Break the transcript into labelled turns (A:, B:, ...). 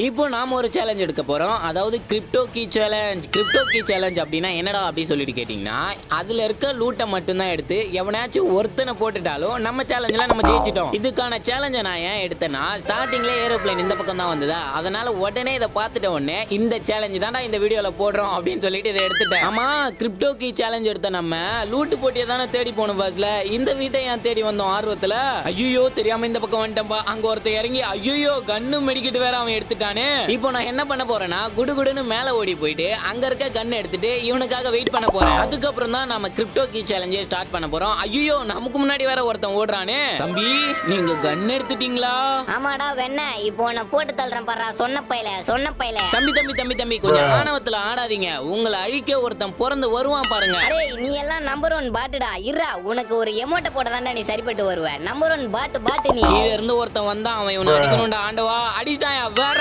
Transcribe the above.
A: இப்போ நாம ஒரு சேலஞ்ச் எடுக்க போறோம். அதாவது crypto key challenge. Crypto key challenge அப்படின்னா என்னடா அப்படி சொல்லிட்டு கேட்டீங்கன்னா, அதுல இருக்க லூட்டை மட்டும் தான் எடுத்து எவனாச்சும் ஒருத்தனை போட்டுட்டாலும் நம்ம சேலஞ்சில் நம்ம ஜெயிச்சிட்டோம். இதுக்கான சேலஞ்சை நான் ஏன் எடுத்தேன்னா, ஸ்டார்டிங்ல ஏரோப்ளேன் இந்த பக்கம் தான் வந்ததா, அதனால உடனே இதை பார்த்துட்ட உடனே இந்த சேலஞ்சு தான்டா இந்த வீடியோல போடுறோம் அப்படின்னு சொல்லிட்டு இதை எடுத்துட்டேன். ஆமா, கிரிப்டோ கீ சேலஞ்ச் எடுத்த நம்ம லூட்டு போட்டியை தானே தேடி போகணும். பஸ்ல இந்த வீட்டை ஏன் தேடி வந்தோம் ஆர்வத்துல? ஐயோ தெரியாம இந்த பக்கம் வந்துட்டேன்பா. அங்க ஒருத்தர் இறங்கி ஐயோ கன்னு மெடிக்கிட்டு வேற அவன் எடுத்துட்டானே. இப்போ நான் என்ன பண்ண போறேன்னா, குடுகுடுன்னு மேல ஓடி போயிட்டு அங்க இருக்க கன் எடுத்துட்டு இவனுக்காக வெயிட் பண்ண போறேன். அதுக்கப்புறம் தான் நம்ம கிரிப்டோ கீ சேலஞ்சை ஸ்டார்ட் பண்ண போறோம். ஐயோ நமக்கு முன்னாடி வேற ஒருத்தன் ஓடுறானே. தம்பி நீங்க கன் எடுத்துட்டீங்களா?
B: ஆமாடா வெண்ண, இப்போ நான் போட்டு தள்ளுறேன் பாறா. சொன்ன பையல.
A: தம்பி கொஞ்சம் ஆணவத்துல ஆடாதீங்க. உங்களை அழிக்க ஒருத்தன் பிறந்து வருவான் பாருங்க.
B: அரே நீ எல்லாம் நம்பர் 1 பாட்டுடா. இருடா உனக்கு ஒரு எமோட்ட போட தான்டா நீ சரிப்பட்டு வருவ. நம்பர் 1 பாட்டு நீ.
A: கீழ இருந்து ஒருத்தன் வந்தான், அவன் இவனை அடிக்கணும்டா. ஆண்டவா அடிச்சாயா வேற